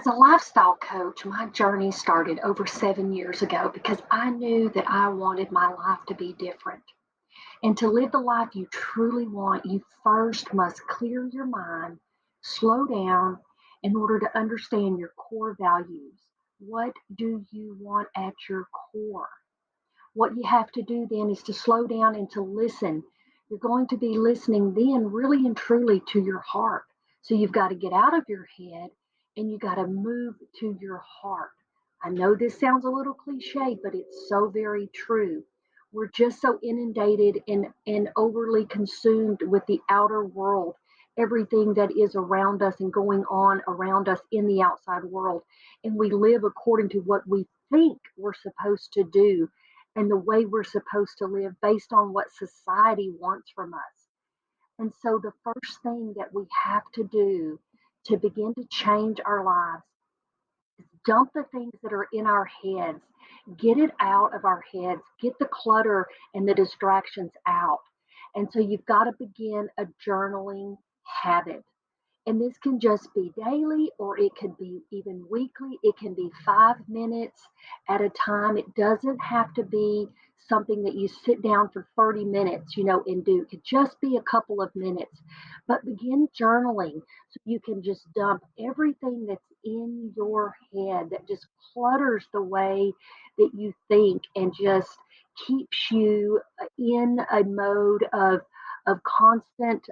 As a lifestyle coach, my journey started over 7 years ago because I knew that I wanted my life to be different. And to live the life you truly want, you first must clear your mind, slow down in order to understand your core values. What do you want at your core? What you have to do then is to slow down and to listen. You're going to be listening then really and truly to your heart. So you've got to get out of your head and you got to move to your heart. I know this sounds a little cliche, but it's so very true. We're just so inundated and overly consumed with the outer world, everything that is around us and going on around us in the outside world. And we live according to what we think we're supposed to do and the way we're supposed to live based on what society wants from us. And so the first thing that we have to do to begin to change our lives is dump the things that are in our heads, get it out of our heads, get the clutter and the distractions out. And so you've got to begin a journaling habit. And this can just be daily or it could be even weekly. It can be 5 minutes at a time. It doesn't have to be something that you sit down for 30 minutes, and do. It could just be a couple of minutes. But begin journaling so you can just dump everything that's in your head that just clutters the way that you think and just keeps you in a mode of constant,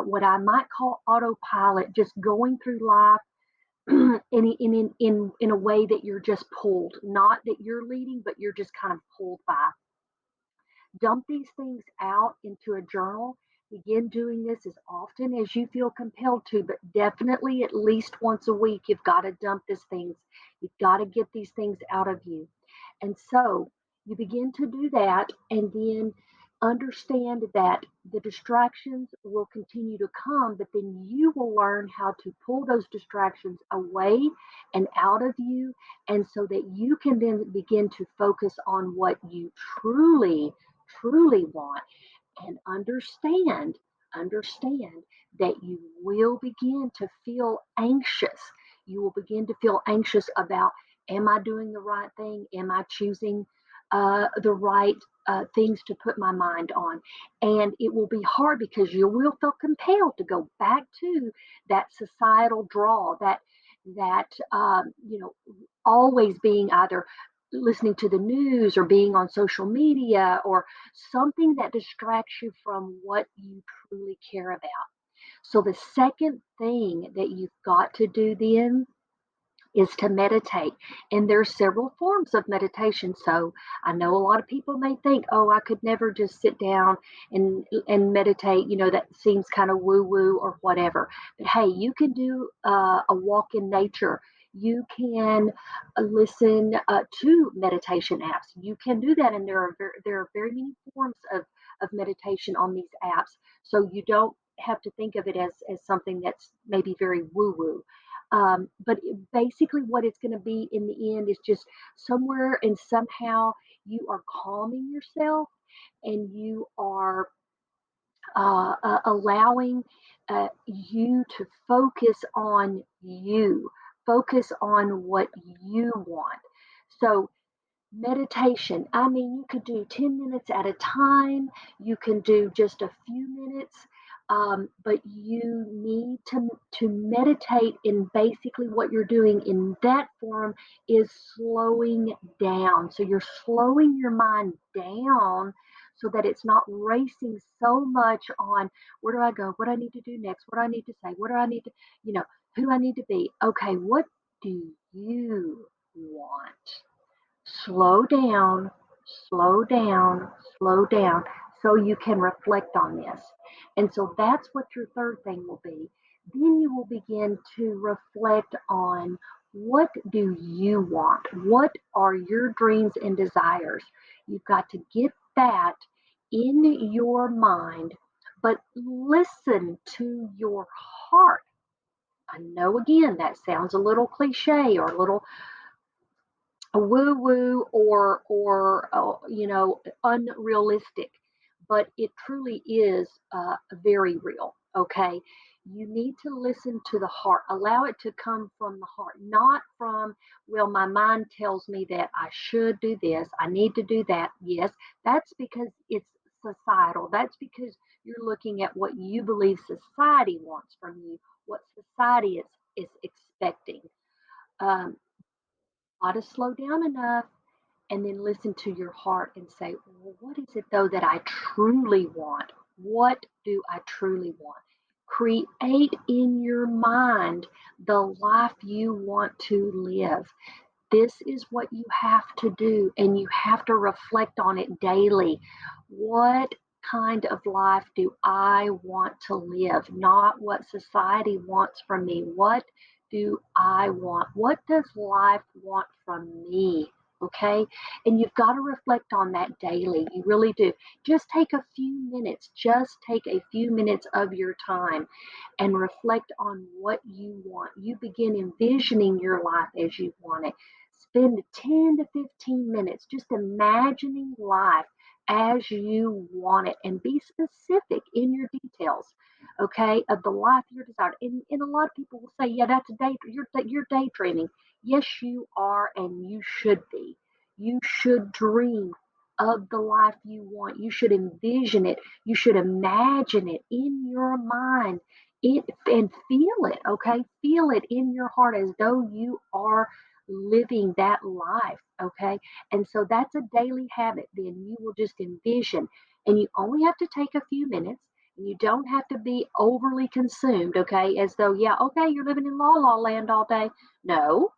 what I might call autopilot, just going through life in a way that you're just pulled, not that you're leading, but you're just kind of pulled by. Dump these things out into a journal. Begin doing this as often as you feel compelled to, but definitely at least once a week, you've got to dump these things. You've got to get these things out of you. And so you begin to do that, and then understand that the distractions will continue to come, but then you will learn how to pull those distractions away and out of you. And so that you can then begin to focus on what you truly, truly want and understand that you will begin to feel anxious. You will begin to feel anxious about, am I doing the right thing? Am I choosing the right things to put my mind on? And it will be hard because you will feel compelled to go back to that societal draw, that always being either listening to the news or being on social media or something that distracts you from what you truly care about. So the second thing that you've got to do then is to meditate. And there's several forms of meditation. So I know a lot of people may think, oh, I could never just sit down and meditate. That seems kind of woo woo or whatever. But hey, you can do a walk in nature. You can listen to meditation apps. You can do that, and there are very many forms of meditation on these apps. So you don't have to think of it as something that's maybe very woo woo. Basically, what it's going to be in the end is just somewhere and somehow you are calming yourself and you are allowing you to focus on what you want. So, meditation, I mean, you could do 10 minutes at a time, you can do just a few minutes, but you need to meditate. And basically, what you're doing in that form is slowing down. So, you're slowing your mind down so that it's not racing so much on where do I go, what do I need to do next, what do I need to say, what do I need to, who do I need to be? Okay, what do you want? Slow down, slow down, slow down, so you can reflect on this. And so that's what your third thing will be. Then you will begin to reflect on, what do you want? What are your dreams and desires? You've got to get that in your mind, but listen to your heart. I know, again, that sounds a little cliche or a little woo woo or unrealistic, but it truly is very real. Okay, You need to listen to the heart. Allow it to come from the heart, not from, well, my mind tells me that I should do this, I need to do that. Yes, that's because it's societal. That's because you're looking at what you believe society wants from you, what society is expecting. Um, ought to slow down enough and then listen to your heart and say, well, what is it though that I truly want? What do I truly want? Create in your mind the life you want to live. This is what you have to do, and you have to reflect on it daily. What kind of life do I want to live? Not what society wants from me. What do I want? What does life want from me? Okay. And you've got to reflect on that daily. You really do. Just take a few minutes, just take a few minutes of your time and reflect on what you want. You begin envisioning your life as you want it. Spend 10 to 15 minutes just imagining life as you want it and be specific in your details, okay, of the life you're desiring. And a lot of people will say, yeah, that's a day, you're daydreaming. Yes, you are, and you should be. You should dream of the life you want. You should envision it. You should imagine it in your mind and feel it, okay? Feel it in your heart as though you are living that life, okay? And so that's a daily habit. Then you will just envision, and you only have to take a few minutes. You don't have to be overly consumed, okay? As though, yeah, okay, you're living in la land all day. No,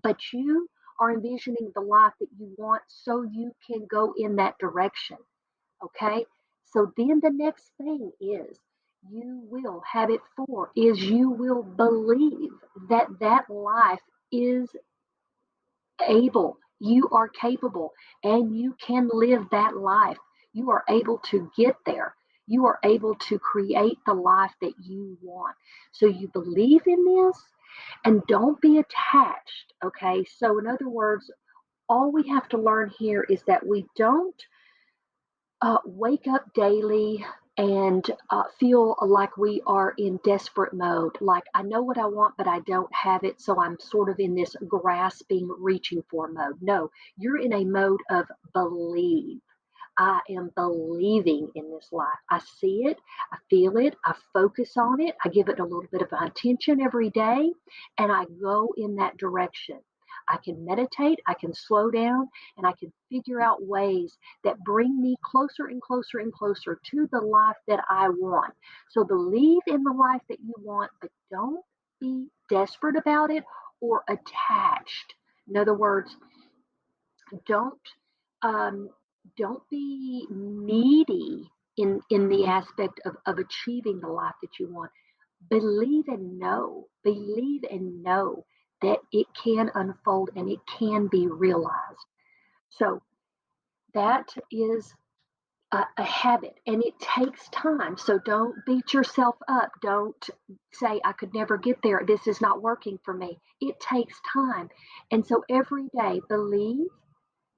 but you are envisioning the life that you want so you can go in that direction. Okay. So then the next thing is you will, habit 4 is you will believe that that life is able, you are capable, and you can live that life. You are able to get there. You are able to create the life that you want. So you believe in this and don't be attached. Okay. So, in other words, all we have to learn here is that we don't wake up daily and feel like we are in desperate mode. Like, I know what I want, but I don't have it. So I'm sort of in this grasping, reaching for mode. No, you're in a mode of believe. I am believing in this life. I see it, I feel it, I focus on it, I give it a little bit of my attention every day, and I go in that direction. I can meditate, I can slow down, and I can figure out ways that bring me closer and closer and closer to the life that I want. So believe in the life that you want, but don't be desperate about it or attached. In other words, don't um, don't be needy in the aspect of achieving the life that you want. Believe and know that it can unfold and it can be realized. So that is a habit, and it takes time. So don't beat yourself up. Don't say, I could never get there, this is not working for me. It takes time. And so every day, believe,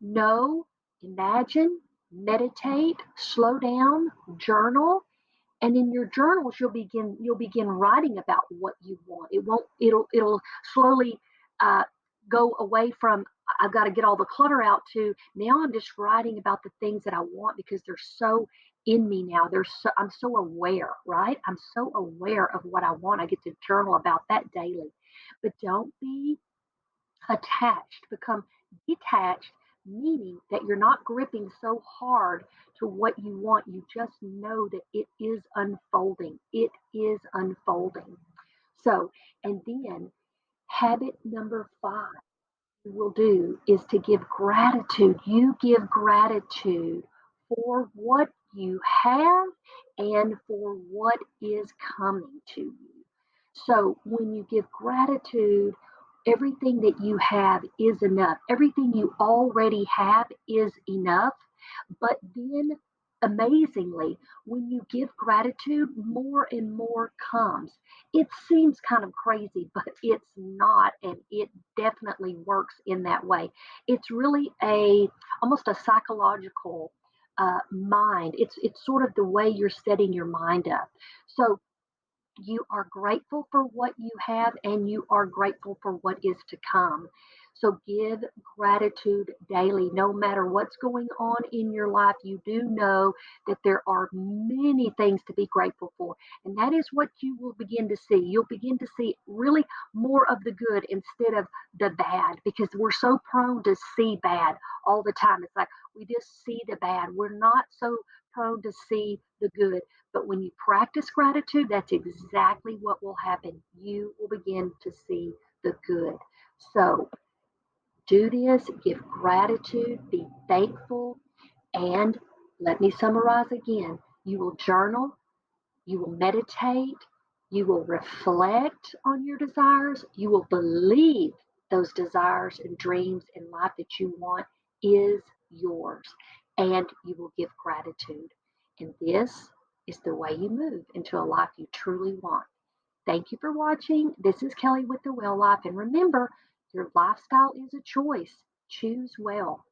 know, imagine, meditate, slow down, journal, and in your journals you'll begin writing about what you want. It'll slowly uh, go away from, I've got to get all the clutter out, to now I'm just writing about the things that I want because they're so in me now. I'm so aware, right? I'm so aware of what I want. I get to journal about that daily. But don't be attached, become detached, meaning that you're not gripping so hard to what you want. You just know that it is unfolding. It is unfolding. So, and then habit number 5 you will do is to give gratitude. You give gratitude for what you have and for what is coming to you. So when you give gratitude, everything that you have is enough. Everything you already have is enough. But then, amazingly, when you give gratitude, more and more comes. It seems kind of crazy, but it's not, and it definitely works in that way. It's really a almost a psychological mind. It's sort of the way you're setting your mind up. So You are grateful for what you have and you are grateful for what is to come. So give gratitude daily. No matter what's going on in your life, you do know that there are many things to be grateful for. And that is what you will begin to see. You'll begin to see really more of the good instead of the bad, because we're so prone to see bad all the time. It's like we just see the bad. We're not so prone to see the good. But when you practice gratitude, that's exactly what will happen. You will begin to see the good. So do this, give gratitude, be thankful, and let me summarize again. You will journal, you will meditate, you will reflect on your desires, you will believe those desires and dreams and life that you want is yours, and you will give gratitude. And this is the way you move into a life you truly want. Thank you for watching. This is Kelly with The Well Life. And remember, your lifestyle is a choice. Choose well.